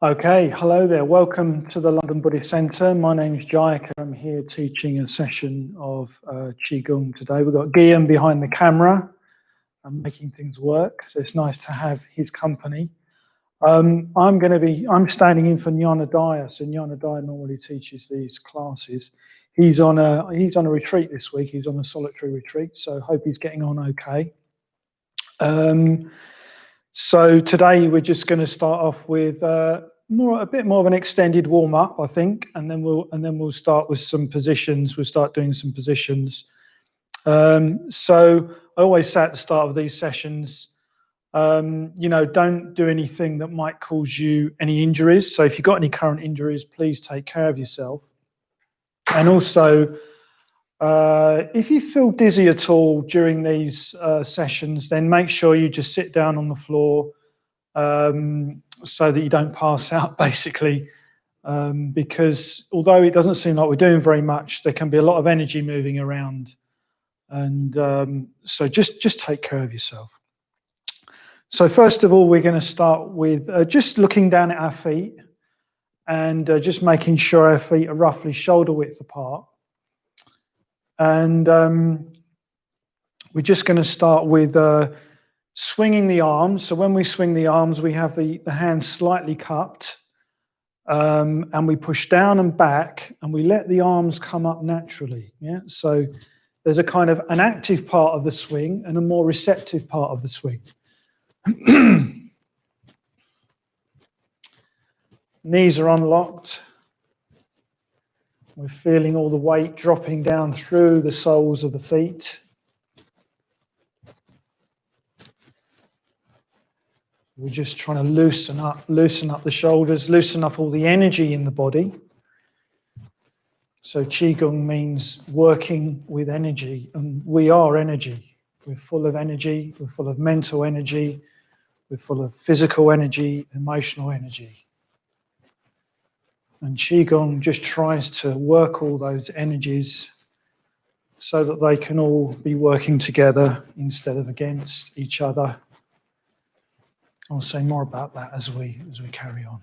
Okay, hello there. Welcome to the London Buddhist Centre. My name is Jayaka. I'm here teaching a session of Qigong today. We've got Guillaume behind the camera and making things work, so it's nice to have his company. I'm standing in for Jnanadaya. So Jnanadaya normally teaches these classes. He's on a retreat this week. He's on a solitary retreat, so hope he's getting on okay. So today we're just going to start off with a bit more of an extended warm up, I think, and then we'll start with some positions. We'll start doing some positions. So I always say at the start of these sessions, don't do anything that might cause you any injuries. So if you've got any current injuries, please take care of yourself. And also, if you feel dizzy at all during these sessions, then make sure you just sit down on the floor so that you don't pass out, basically. Because although it doesn't seem like we're doing very much, there can be a lot of energy moving around. And so just take care of yourself. So first of all, we're going to start with just looking down at our feet and just making sure our feet are roughly shoulder width apart. And we're just going to start with swinging the arms. So when we swing the arms, we have the hands slightly cupped, and we push down and back, and we let the arms come up naturally. Yeah. So there's a kind of an active part of the swing and a more receptive part of the swing. Knees are unlocked. We're feeling all the weight dropping down through the soles of the feet. We're just trying to loosen up the shoulders, loosen up all the energy in the body. So Qigong means working with energy, and we are energy. We're full of energy, we're full of mental energy, we're full of physical energy, emotional energy. And Qigong just tries to work all those energies so that they can all be working together instead of against each other. I'll say more about that as we carry on.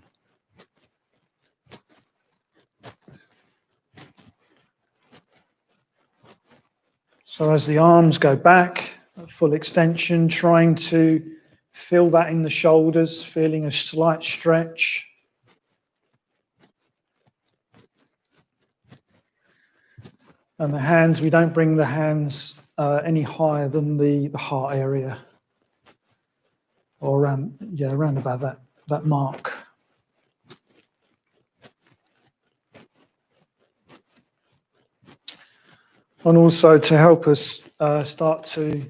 So as the arms go back, at full extension, trying to feel that in the shoulders, feeling a slight stretch. And the hands, we don't bring the hands any higher than the heart area, or around about that mark. And also to help us start to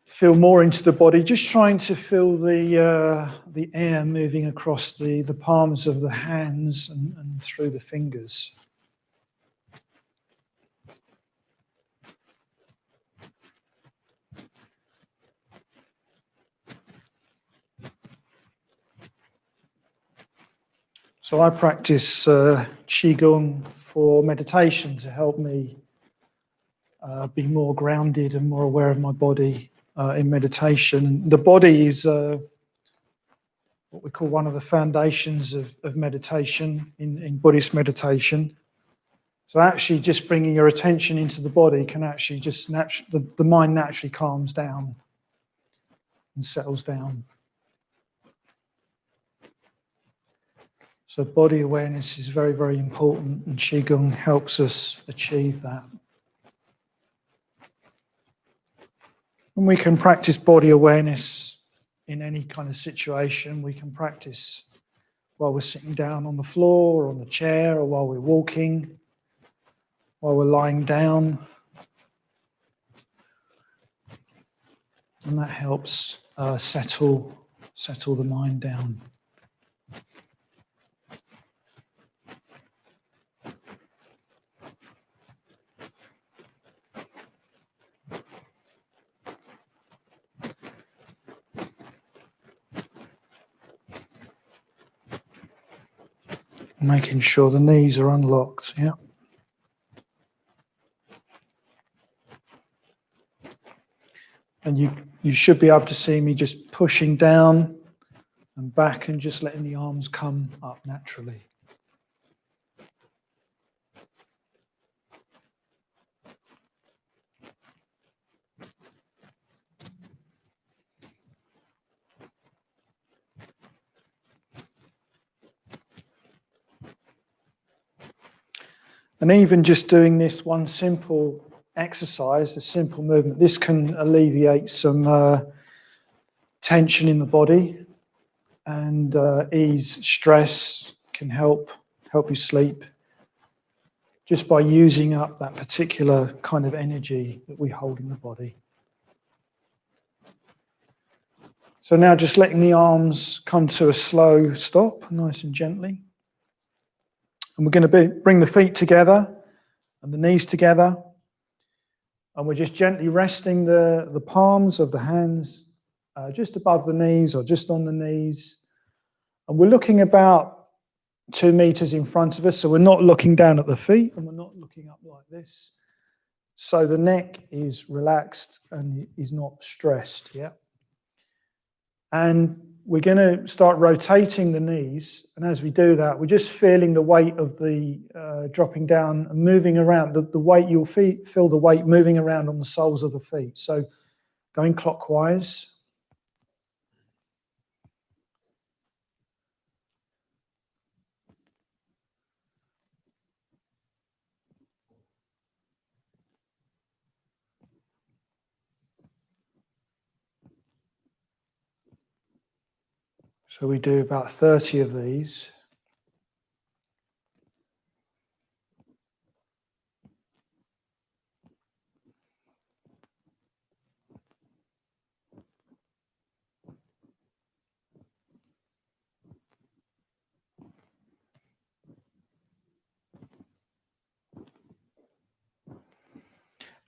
feel more into the body, just trying to feel the air moving across the palms of the hands and through the fingers. So I practice Qigong for meditation to help me be more grounded and more aware of my body in meditation. The body is what we call one of the foundations of meditation in Buddhist meditation. So actually just bringing your attention into the body can actually just the mind naturally calms down and settles down. So body awareness is very, very important, and Qigong helps us achieve that. And we can practice body awareness in any kind of situation. We can practice while we're sitting down on the floor or on the chair, or while we're walking, while we're lying down. And that helps settle the mind down. Making sure the knees are unlocked, yeah. And you should be able to see me just pushing down and back, and just letting the arms come up naturally. And even just doing this one simple exercise, a simple movement, this can alleviate some tension in the body and ease stress, can help you sleep, just by using up that particular kind of energy that we hold in the body. So now just letting the arms come to a slow stop, nice and gently. And we're going to bring the feet together and the knees together. And we're just gently resting the palms of the hands just above the knees or just on the knees. And we're looking about 2 meters in front of us. So we're not looking down at the feet and we're not looking up like this. So the neck is relaxed and is not stressed, yeah? And we're going to start rotating the knees. And as we do that, we're just feeling the weight of the dropping down and moving around. The weight, you'll feel the weight moving around on the soles of the feet. So going clockwise. So we do about 30 of these.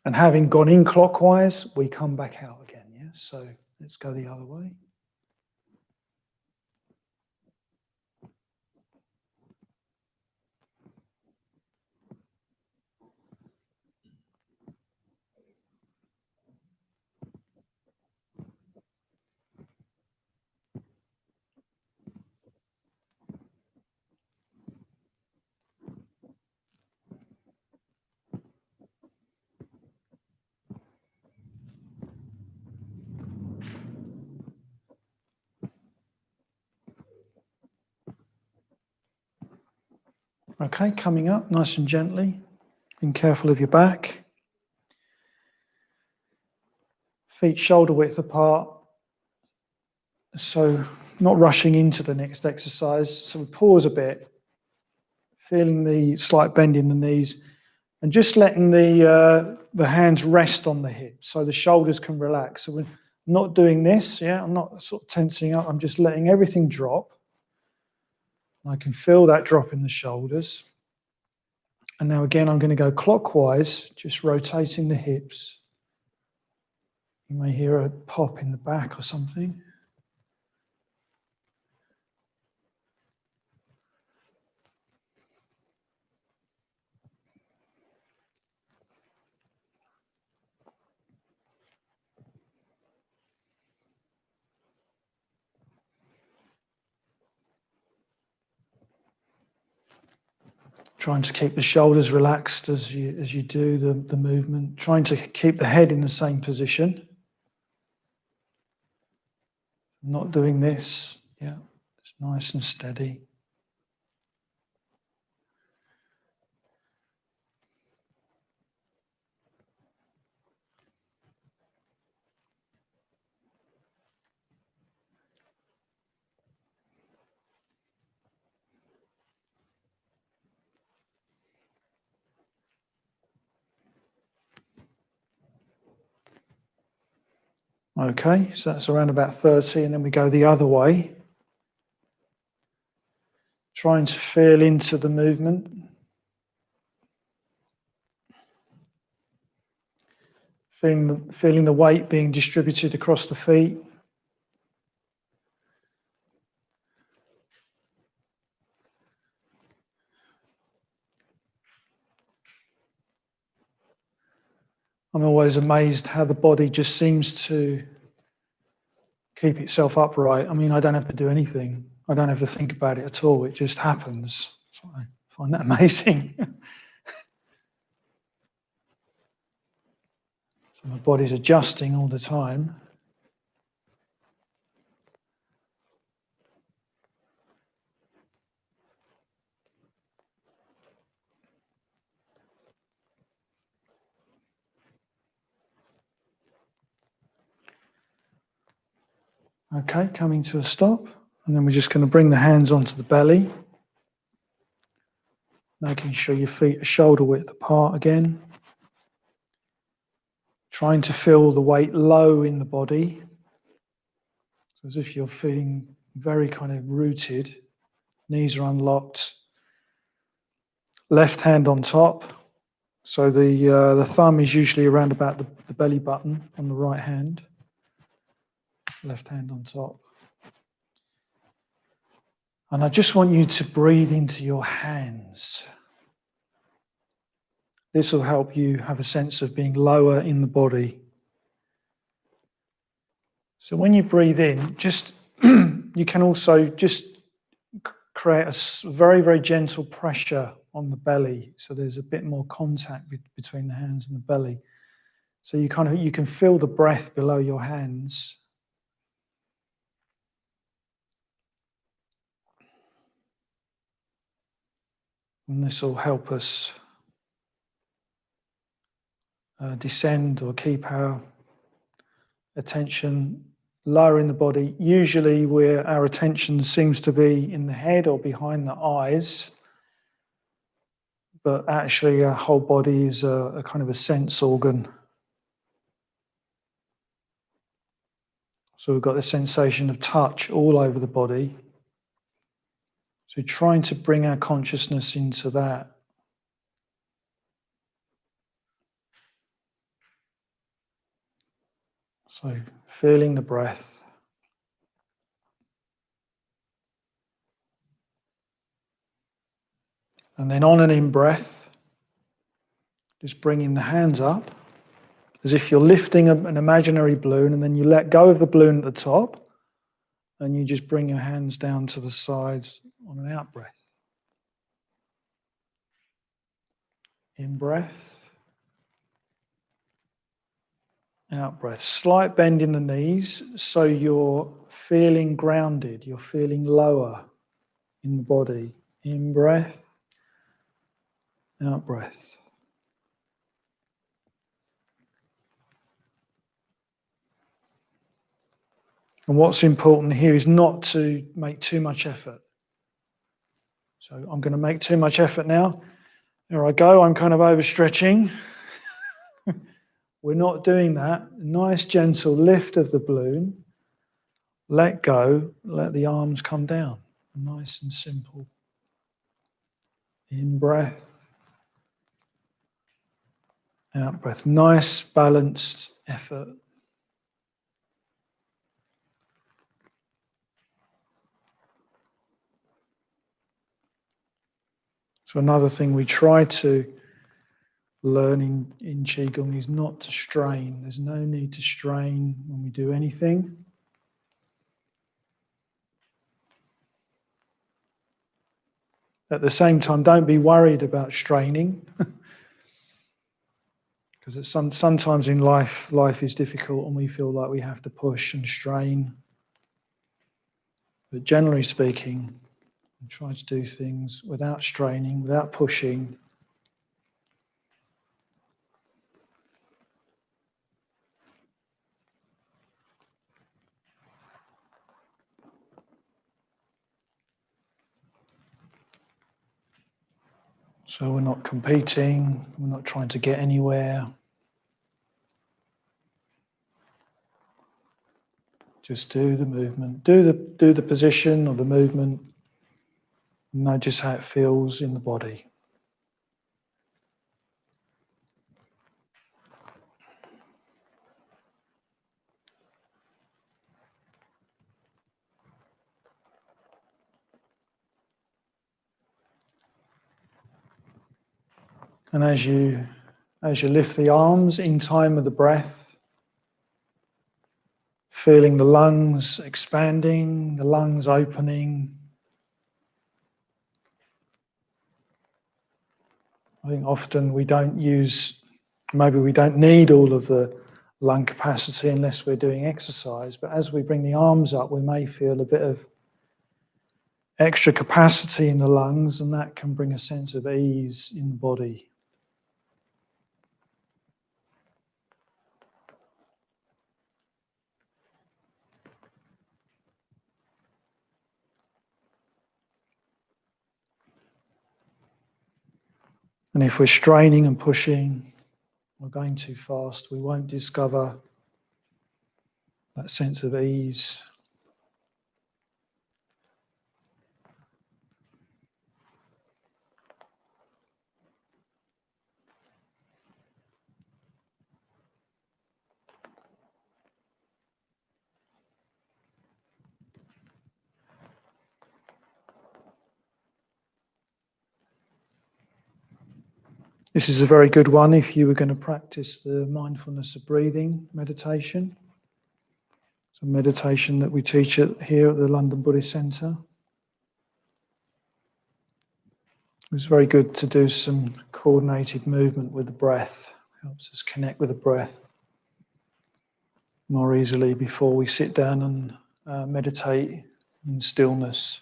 And having gone in clockwise, we come back out again, yeah? So let's go the other way. Okay, coming up nice and gently. Being careful of your back. Feet shoulder width apart. So not rushing into the next exercise. So we pause a bit, feeling the slight bend in the knees, and just letting the hands rest on the hips so the shoulders can relax. So we're not doing this, yeah? I'm not sort of tensing up. I'm just letting everything drop. I can feel that drop in the shoulders. And now again, I'm going to go clockwise, just rotating the hips. You may hear a pop in the back or something. Trying to keep the shoulders relaxed as you do the movement. Trying to keep the head in the same position. Not doing this. Yeah, it's nice and steady. Okay, so that's around about 30, and then we go the other way. Trying to feel into the movement. Feeling the weight being distributed across the feet. I'm always amazed how the body just seems to keep itself upright. I mean, I don't have to do anything. I don't have to think about it at all. It just happens. So I find that amazing. So my body's adjusting all the time. Okay, coming to a stop. And then we're just going to bring the hands onto the belly. Making sure your feet are shoulder width apart again. Trying to feel the weight low in the body. So as if you're feeling very kind of rooted. Knees are unlocked. Left hand on top. So the thumb is usually around about the belly button on the right hand. Left hand on top. And I just want you to breathe into your hands. This will help you have a sense of being lower in the body. So when you breathe in, just you can also just create a very, very gentle pressure on the belly. So there's a bit more contact between the hands and the belly. So you can feel the breath below your hands. And this will help us descend or keep our attention lower in the body. Usually where our attention seems to be in the head or behind the eyes, but actually our whole body is a kind of a sense organ. So we've got the sensation of touch all over the body. So trying to bring our consciousness into that. So feeling the breath. And then on an in-breath, just bringing the hands up, as if you're lifting an imaginary balloon, and then you let go of the balloon at the top, and you just bring your hands down to the sides on an out-breath. In-breath, out-breath. Slight bend in the knees, so you're feeling grounded, you're feeling lower in the body. In-breath, out-breath. And what's important here is not to make too much effort. So I'm going to make too much effort now. There I go, I'm kind of overstretching. We're not doing that. Nice gentle lift of the balloon. Let go, let the arms come down. Nice and simple. In-breath, out-breath. Nice balanced effort. So another thing we try to learn in Qigong is not to strain. There's no need to strain when we do anything. At the same time, don't be worried about straining. Because sometimes in life is difficult and we feel like we have to push and strain. But generally speaking, we try to do things without straining, without pushing. So we're not competing, we're not trying to get anywhere. Just do the movement, do the position or the movement. Notice how it feels in the body. And as you lift the arms in time with the breath, Feeling the lungs expanding, the lungs opening. I think often we don't maybe we don't need all of the lung capacity unless we're doing exercise, but as we bring the arms up, we may feel a bit of extra capacity in the lungs, and that can bring a sense of ease in the body. And if we're straining and pushing, or going too fast, we won't discover that sense of ease. This is a very good one if you were going to practice the mindfulness of breathing meditation. It's a meditation that we teach here at the London Buddhist Centre. It's very good to do some coordinated movement with the breath. It helps us connect with the breath more easily before we sit down and meditate in stillness.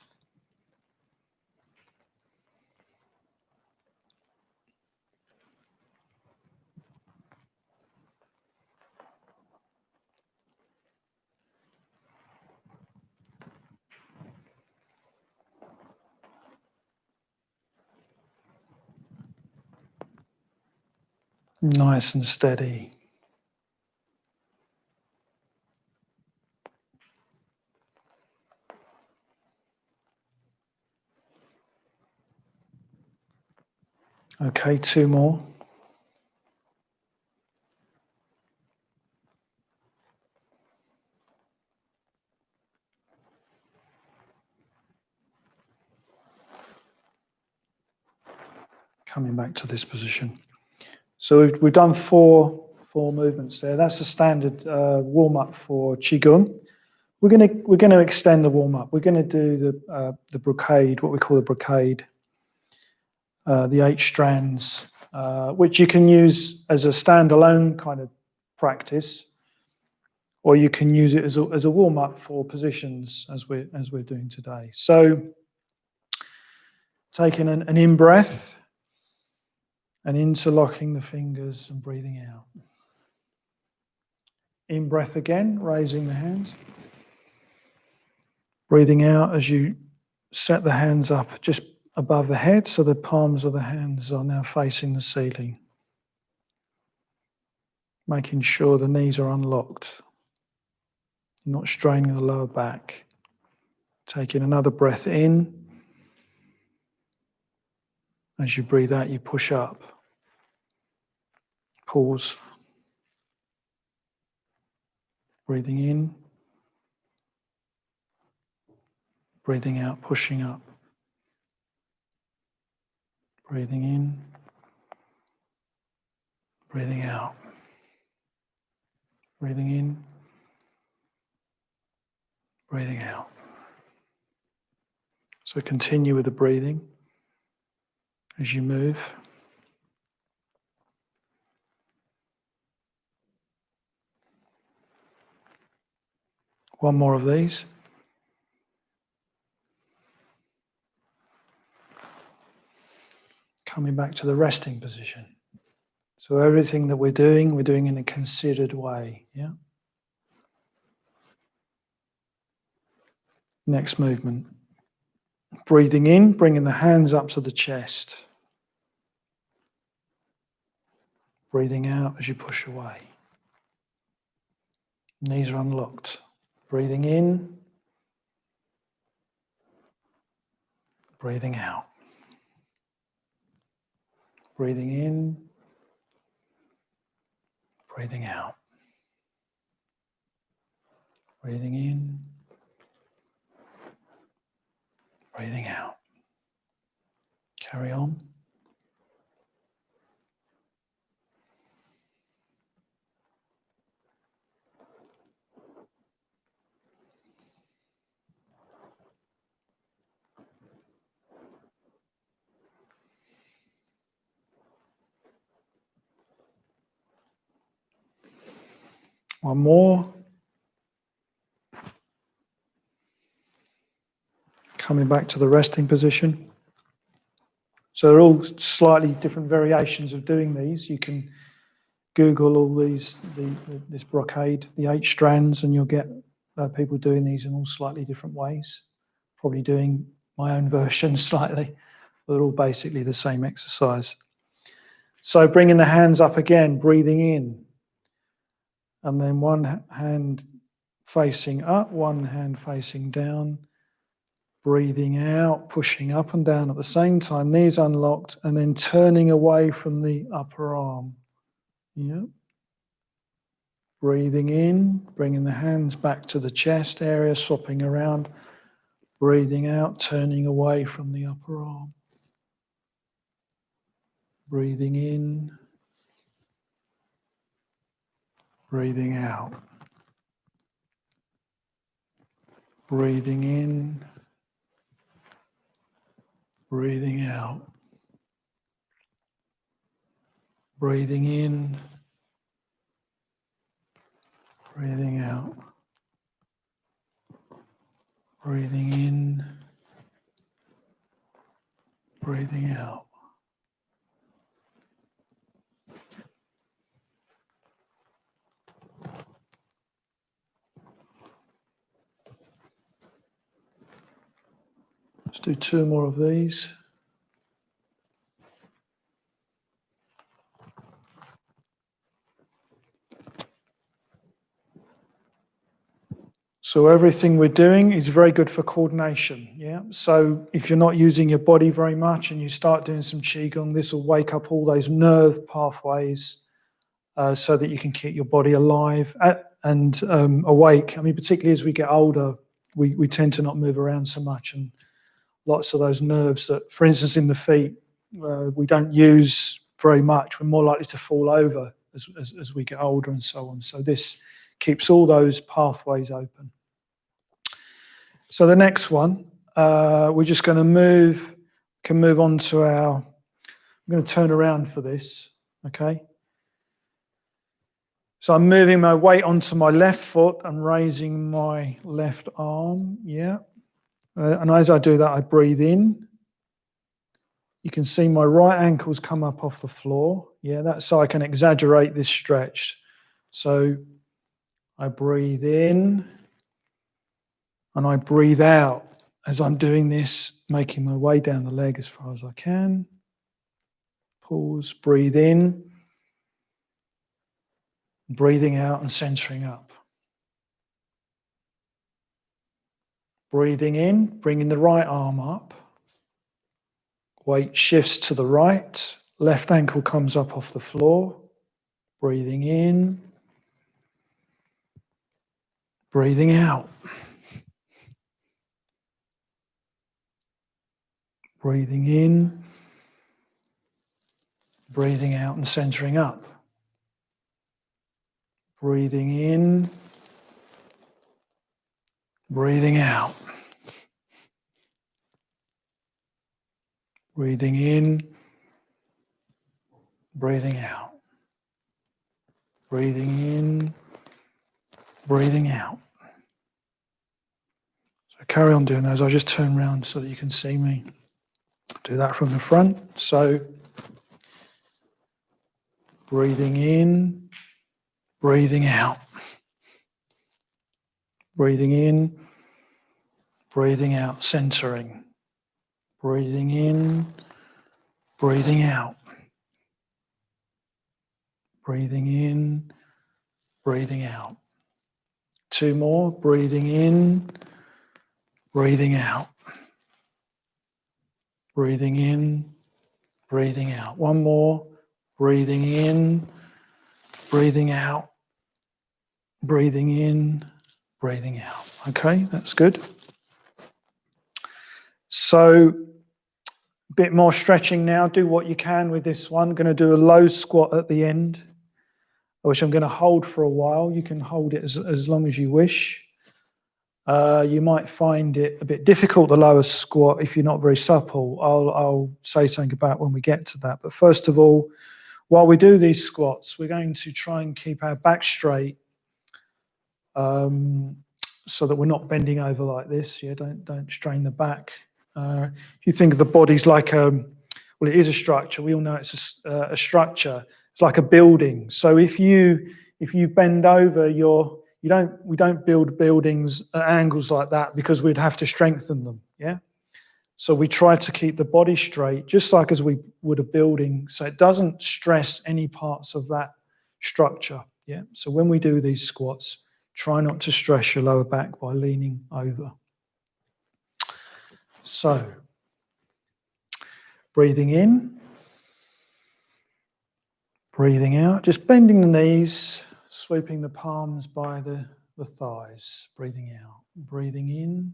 Nice and steady. Okay, 2 more. Coming back to this position. So we've done four movements there. That's the standard warm-up for Qigong. We're going to extend the warm-up. We're going to do the brocade, what we call the brocade, the 8 strands, which you can use as a standalone kind of practice, or you can use it as a warm-up for positions as we're doing today. So taking an in-breath and interlocking the fingers and breathing out. In-breath again, raising the hands. Breathing out as you set the hands up just above the head, so the palms of the hands are now facing the ceiling. Making sure the knees are unlocked, not straining the lower back. Taking another breath in. As you breathe out, you push up. Pause. Breathing in. Breathing out, pushing up. Breathing in. Breathing out. Breathing in. Breathing out. So continue with the breathing as you move. One more of these. Coming back to the resting position. So everything that we're doing in a considered way. Yeah. Next movement. Breathing in, bringing the hands up to the chest. Breathing out as you push away. Knees are unlocked. Breathing in. Breathing out. Breathing in. Breathing out. Breathing in. Breathing out. Carry on. One more. Coming back to the resting position. So they're all slightly different variations of doing these. You can Google all these, this brocade, the 8 strands, and you'll get people doing these in all slightly different ways. Probably doing my own version slightly, but they're all basically the same exercise. So bringing the hands up again, breathing in, and then one hand facing up, one hand facing down, breathing out, pushing up and down at the same time, knees unlocked, and then turning away from the upper arm. Yep. Breathing in, bringing the hands back to the chest area, swapping around. Breathing out, turning away from the upper arm. Breathing in, breathing out. Breathing in, breathing out. Breathing in, breathing out. Breathing in, breathing out. Let's do 2 more of these. So everything we're doing is very good for coordination, yeah? So if you're not using your body very much and you start doing some Qigong, this will wake up all those nerve pathways so that you can keep your body alive and awake. I mean, particularly as we get older, we tend to not move around so much, and lots of those nerves that, for instance, in the feet, we don't use very much. We're more likely to fall over as we get older and so on. So this keeps all those pathways open. So the next one, we're just going to move on to I'm going to turn around for this, okay? So I'm moving my weight onto my left foot and raising my left arm, yeah. And as I do that, I breathe in. You can see my right ankles come up off the floor, yeah, that's so I can exaggerate this stretch. So I breathe in. And I breathe out as I'm doing this, making my way down the leg as far as I can. Pause, breathe in. Breathing out and centering up. Breathing in, bringing the right arm up. Weight shifts to the right. Left ankle comes up off the floor. Breathing in. Breathing out. Breathing in, breathing out and centering up. Breathing in, breathing out. Breathing in, breathing out. Breathing in, breathing out. So carry on doing those. I'll just turn around so that you can see me. Do that from the front. So breathing in, breathing out. Breathing in, breathing out, centering. Breathing in, breathing out. Breathing in, breathing out. 2 more. Breathing in, breathing out. Breathing in, breathing out. 1 more. Breathing in, breathing out. Breathing in, breathing out. Okay, that's good. So a bit more stretching now. Do what you can with this one. I'm going to do a low squat at the end, which I'm going to hold for a while. You can hold it as long as you wish. You might find it a bit difficult, the lower squat, if you're not very supple. I'll say something about when we get to that. But first of all, while we do these squats, we're going to try and keep our back straight so that we're not bending over like this. Yeah, don't strain the back. If you think of the body's like well, it is a structure. We all know it's a structure. It's like a building. So if you bend over, we don't build buildings at angles like that because we'd have to strengthen them. Yeah. So we try to keep the body straight, just like as we would a building, so it doesn't stress any parts of that structure. Yeah. So when we do these squats, try not to stress your lower back by leaning over. So, breathing in, breathing out, just bending the knees, sweeping the palms by the thighs, breathing out, breathing in,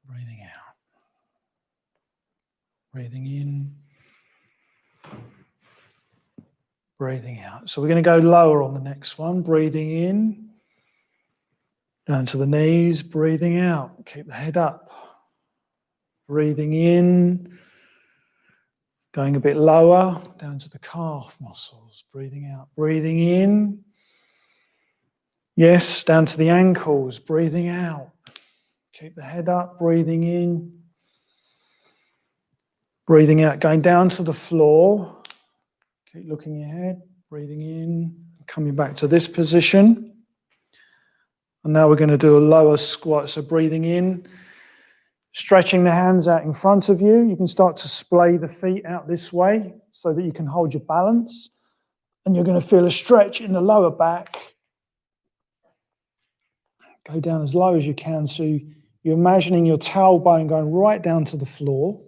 breathing out, breathing in, breathing out. So we're going to go lower on the next one, breathing in, down to the knees, breathing out, keep the head up, breathing in, going a bit lower, down to the calf muscles, breathing out, breathing in. Yes, down to the ankles, breathing out. Keep the head up, breathing in. Breathing out, going down to the floor. Keep looking ahead, breathing in, coming back to this position. And now we're going to do a lower squat. So breathing in, stretching the hands out in front of you. You can start to splay the feet out this way so that you can hold your balance. And you're going to feel a stretch in the lower back. Go down as low as you can. So you're imagining your tailbone going right down to the floor,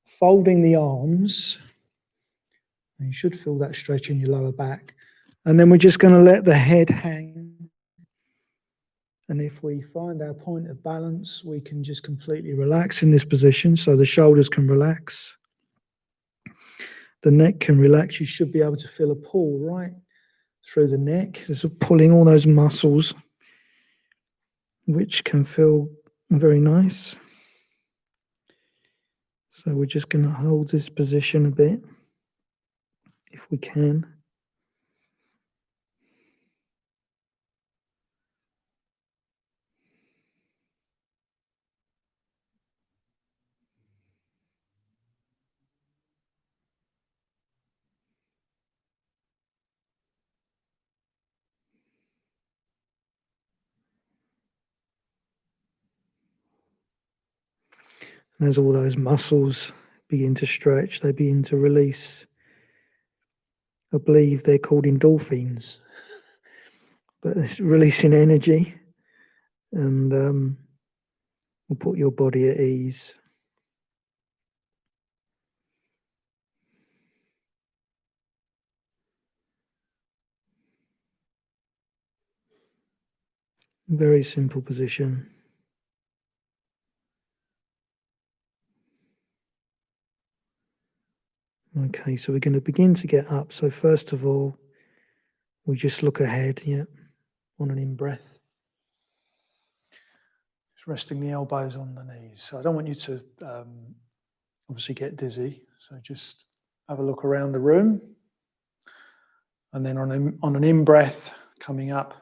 folding the arms. And you should feel that stretch in your lower back. And then we're just going to let the head hang. And if we find our point of balance, we can just completely relax in this position. So the shoulders can relax. The neck can relax. You should be able to feel a pull right through the neck. Just pulling all those muscles, which can feel very nice. So we're just going to hold this position a bit, if we can. And as all those muscles begin to stretch, they begin to release. I believe they're called endorphins, but it's releasing energy and will put your body at ease. Very simple position. Okay, so we're going to begin to get up. So first of all, we just look ahead, on an in-breath. Just resting the elbows on the knees. So I don't want you to obviously get dizzy. So just have a look around the room. And then on an in-breath, coming up.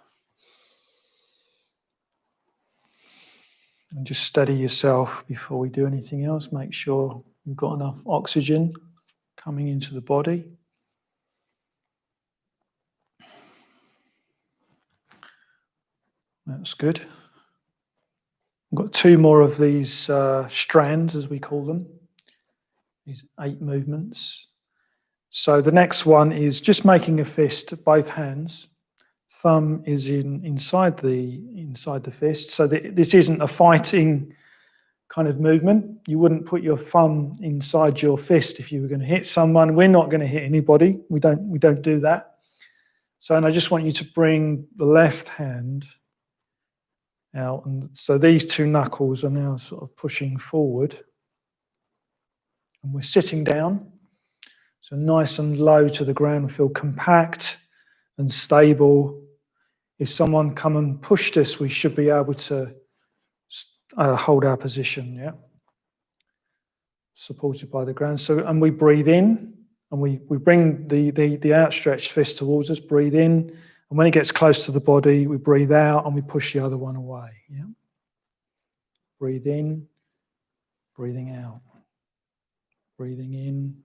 And just steady yourself before we do anything else. Make sure you've got enough oxygen coming into the body. That's good. I've got 2 more of these strands, as we call them. These 8 movements. So the next one is just making a fist, both hands. Thumb is inside the fist. So this isn't a fighting kind of movement. You wouldn't put your thumb inside your fist if you were going to hit someone. We're not going to hit anybody. We don't do that. So, and I just want you to bring the left hand out, and so these 2 knuckles are now sort of pushing forward, and we're sitting down. So nice and low to the ground. Feel compact and stable. If someone come and pushed us, we should be able to hold our position, supported by the ground. So, and we breathe in And we bring the outstretched fist towards us, breathe in, and when it gets close to the body, we breathe out and we push the other one away. Yeah? Breathe in, breathing out. Breathing in,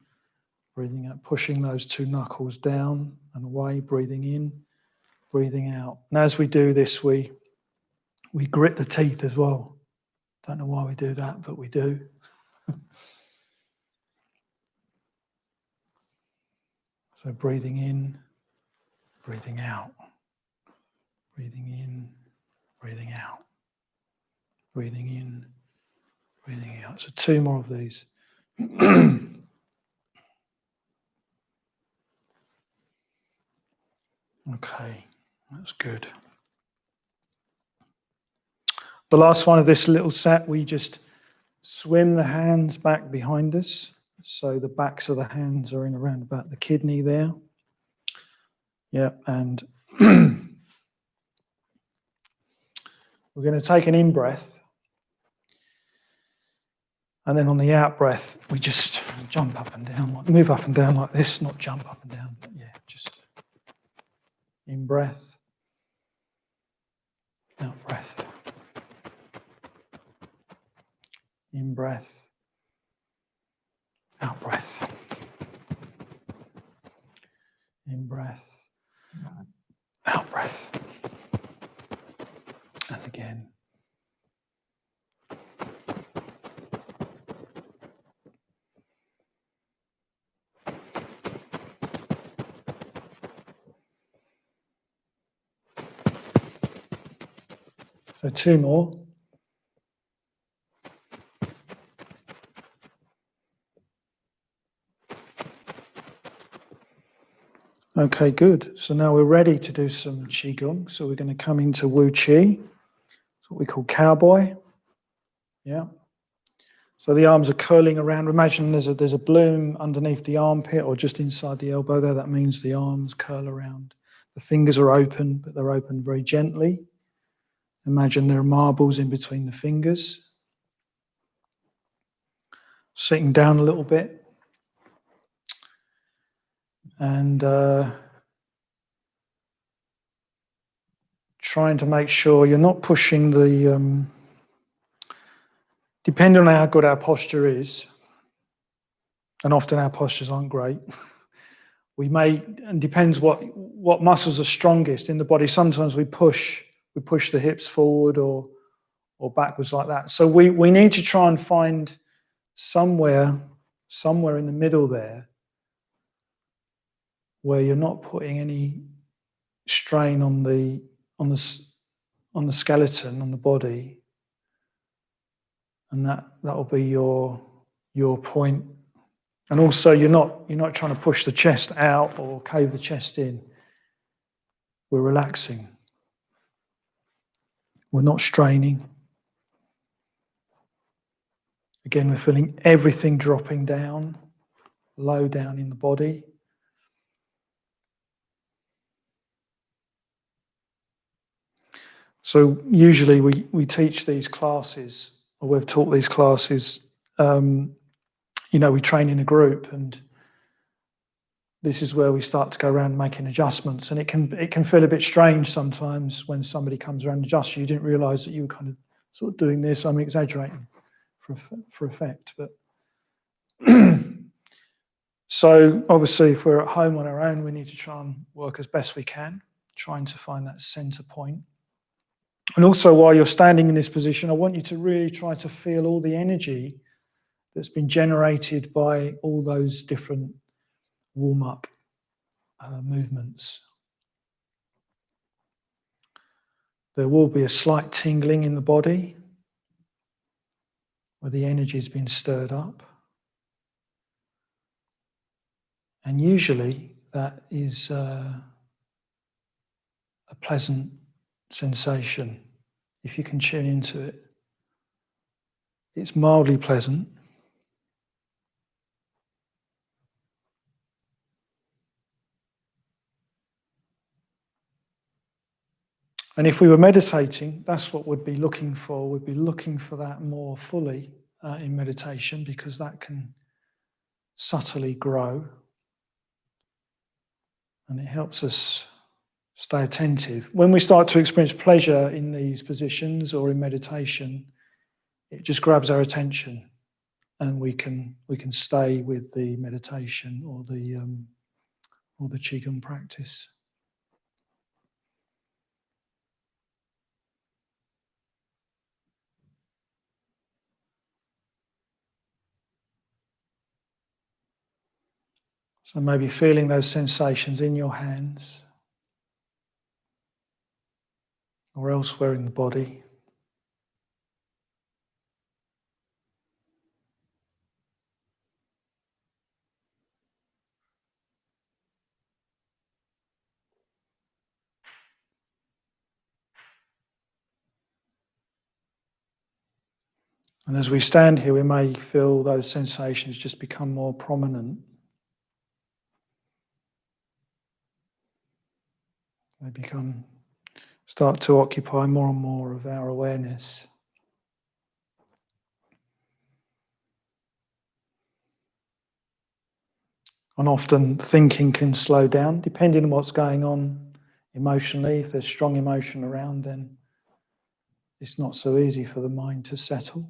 breathing out, pushing those two knuckles down and away, breathing in, breathing out. And as we do this, we grit the teeth as well. Don't know why we do that, but we do. So breathing in, breathing out. Breathing in, breathing out. Breathing in, breathing out. So 2 more of these. Okay, that's good. The last one of this little set, we just swim the hands back behind us. So the backs of the hands are in around about the kidney there. Yeah, and we're going to take an in-breath. And then on the out-breath, we just jump up and down, move up and down like this, not jump up and down, but yeah, just in-breath, out-breath, in-breath, out-breath, in-breath, out-breath, and again. So 2 more. Okay, good. So now we're ready to do some Qigong. So we're going to come into Wu Qi. It's what we call cowboy. Yeah. So the arms are curling around. Imagine there's a bloom underneath the armpit or just inside the elbow there. That means the arms curl around. The fingers are open, but they're open very gently. Imagine there are marbles in between the fingers. Sitting down a little bit. And trying to make sure you're not pushing the... depending on how good our posture is, and often our postures aren't great, we may, and depends what muscles are strongest in the body. Sometimes we push the hips forward or backwards like that. So we need to try and find somewhere in the middle there where you're not putting any strain on the skeleton, on the body, and that will be your point. And also you're not trying to push the chest out or cave the chest in. We're relaxing. We're not straining. Again, we're feeling everything dropping down, low down in the body. So usually we teach these classes, or we've taught these classes, we train in a group, and this is where we start to go around making adjustments. And it can feel a bit strange sometimes when somebody comes around and adjusts you. You didn't realise that you were kind of sort of doing this. I'm exaggerating for effect. But so obviously if we're at home on our own, we need to try and work as best we can, trying to find that centre point. And also while you're standing in this position, I want you to really try to feel all the energy that's been generated by all those different warm-up movements. There will be a slight tingling in the body where the energy has been stirred up. And usually that is a pleasant sensation. If you can tune into it, it's mildly pleasant. And if we were meditating, that's what we'd be looking for. We'd be looking for that more fully in meditation, because that can subtly grow. And it helps us stay attentive. When we start to experience pleasure in these positions or in meditation, it just grabs our attention, and we can stay with the meditation or the qigong practice. So maybe feeling those sensations in your hands or elsewhere in the body. And as we stand here, we may feel those sensations just become more prominent. They start to occupy more and more of our awareness. And often thinking can slow down, depending on what's going on emotionally. If there's strong emotion around, then it's not so easy for the mind to settle.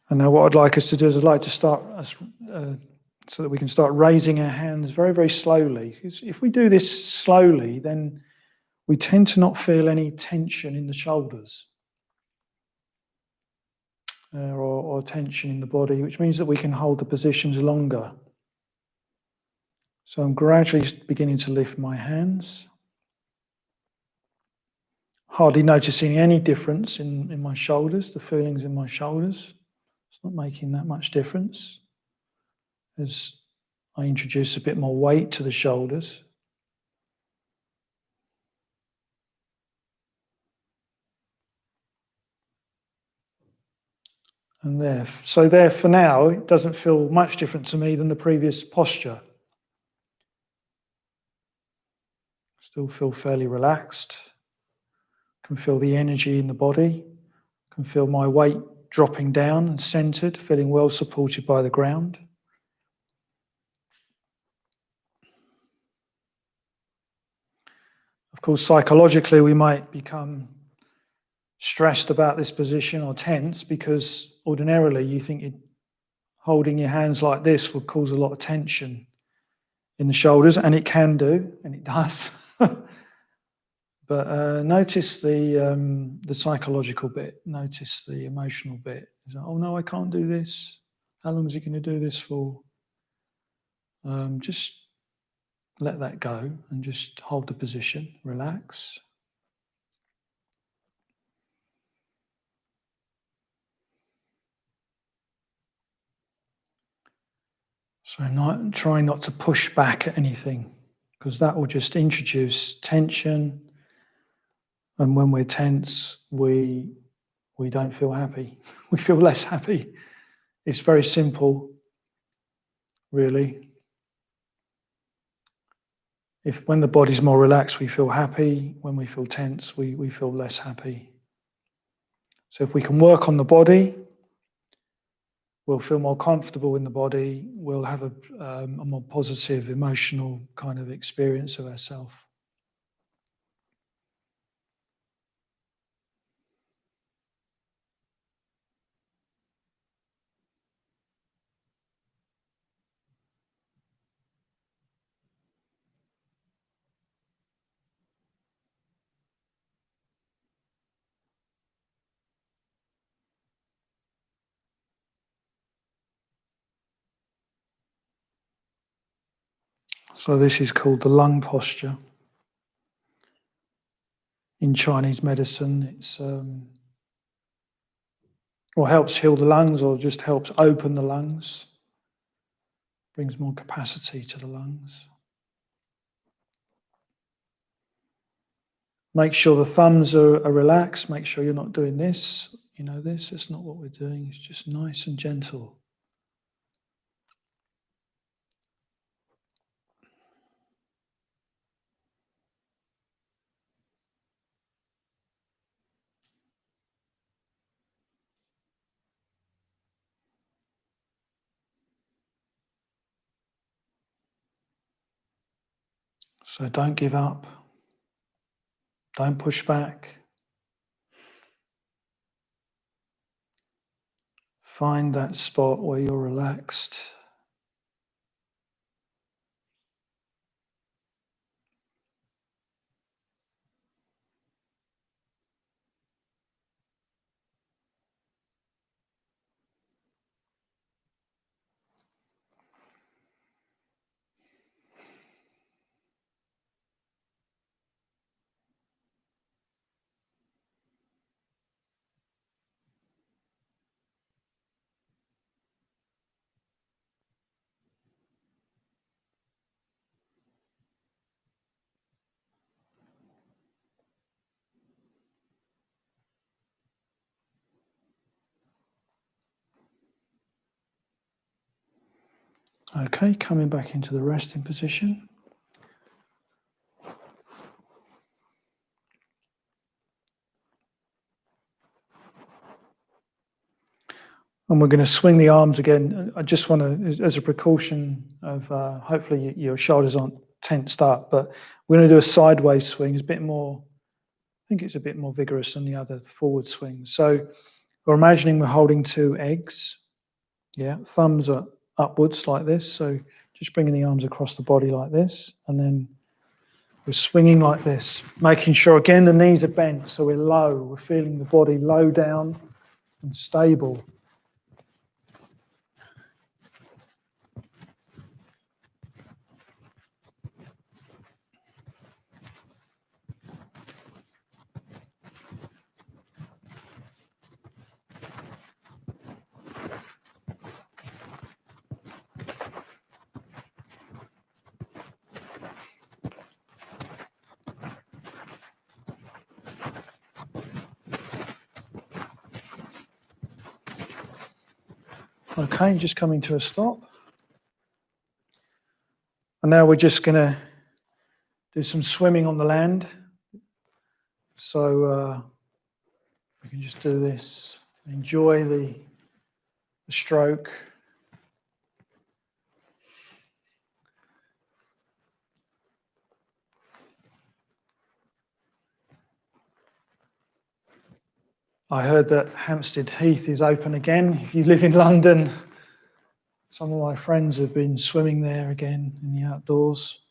And now what I'd like us to do is I'd like to start so that we can start raising our hands very, very slowly. If we do this slowly, then we tend to not feel any tension in the shoulders or tension in the body, which means that we can hold the positions longer. So I'm gradually beginning to lift my hands, hardly noticing any difference in my shoulders, the feelings in my shoulders. It's not making that much difference as I introduce a bit more weight to the shoulders. And there for now, it doesn't feel much different to me than the previous posture. Still feel fairly relaxed. Can feel the energy in the body. Can feel my weight dropping down and centered, feeling well supported by the ground. Of course, psychologically, we might become stressed about this position or tense because ordinarily you think holding your hands like this would cause a lot of tension in the shoulders, and it can do, and it does. But notice the psychological bit, notice the emotional bit. It's like, oh no, I can't do this. How long is he going to do this for? Just let that go and just hold the position, relax. So try not to push back at anything, because that will just introduce tension. And when we're tense, we don't feel happy. We feel less happy. It's very simple, really. When the body's more relaxed, we feel happy. When we feel tense, we feel less happy. So if we can work on the body, we'll feel more comfortable in the body. We'll have a more positive emotional kind of experience of ourselves. So this is called the lung posture. In Chinese medicine, it's or helps heal the lungs, or just helps open the lungs, brings more capacity to the lungs. Make sure the thumbs are relaxed. Make sure you're not doing this. It's not what we're doing. It's just nice and gentle. So don't give up. Don't push back. Find that spot where you're relaxed. Okay, coming back into the resting position. And we're going to swing the arms again. I just want to, as a precaution of hopefully your shoulders aren't tensed up, but we're going to do a sideways swing. It's a bit more, I think it's a bit more vigorous than the other forward swing. So we're imagining we're holding two eggs. Yeah, thumbs are upwards like this. So just bringing the arms across the body like this. And then we're swinging like this, making sure, again, the knees are bent. So we're low. We're feeling the body low down and stable. Okay, just coming to a stop. And now we're just going to do some swimming on the land. So we can just do this. Enjoy the stroke. I heard that Hampstead Heath is open again. If you live in London, some of my friends have been swimming there again in the outdoors.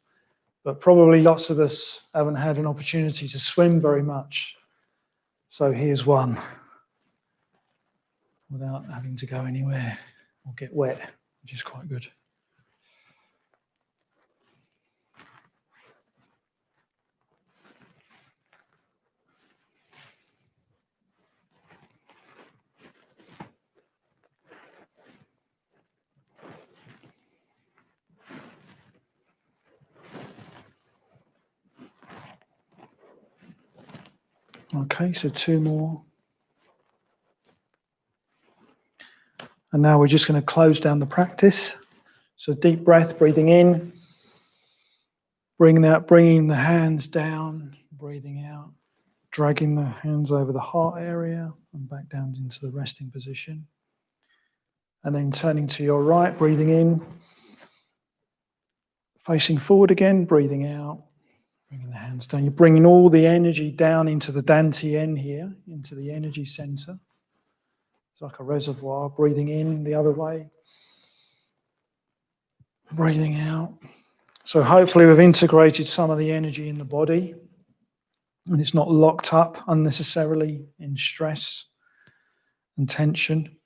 But probably lots of us haven't had an opportunity to swim very much. So here's one without having to go anywhere or get wet, which is quite good. Okay, so two more. And now we're just going to close down the practice. So deep breath, breathing in, bringing the hands down, breathing out, dragging the hands over the heart area and back down into the resting position. And then turning to your right, breathing in, facing forward again, breathing out, bringing the hands down. You're bringing all the energy down into the dantian here, into the energy center. It's like a reservoir, breathing in the other way, breathing out. So hopefully we've integrated some of the energy in the body and it's not locked up unnecessarily in stress and tension.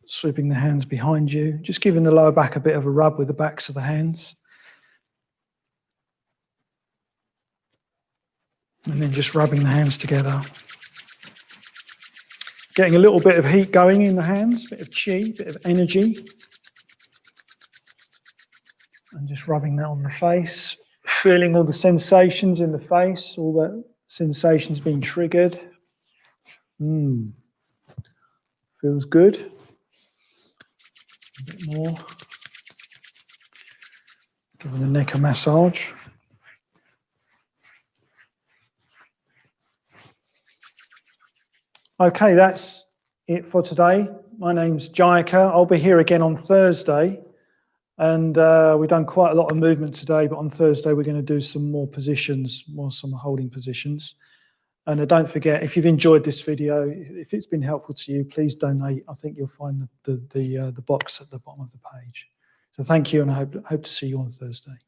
Sweeping the hands behind you, just giving the lower back a bit of a rub with the backs of the hands. And then just rubbing the hands together. Getting a little bit of heat going in the hands, bit of chi, bit of energy. And just rubbing that on the face. Feeling all the sensations in the face, all the sensations being triggered. Feels good. A bit more. Giving the neck a massage. Okay, that's it for today. My name's Jayaka. I'll be here again on Thursday. And we've done quite a lot of movement today, but on Thursday we're going to do some more positions, some holding positions. And don't forget, if you've enjoyed this video, if it's been helpful to you, please donate. I think you'll find the box at the bottom of the page. So thank you, and I hope to see you on Thursday.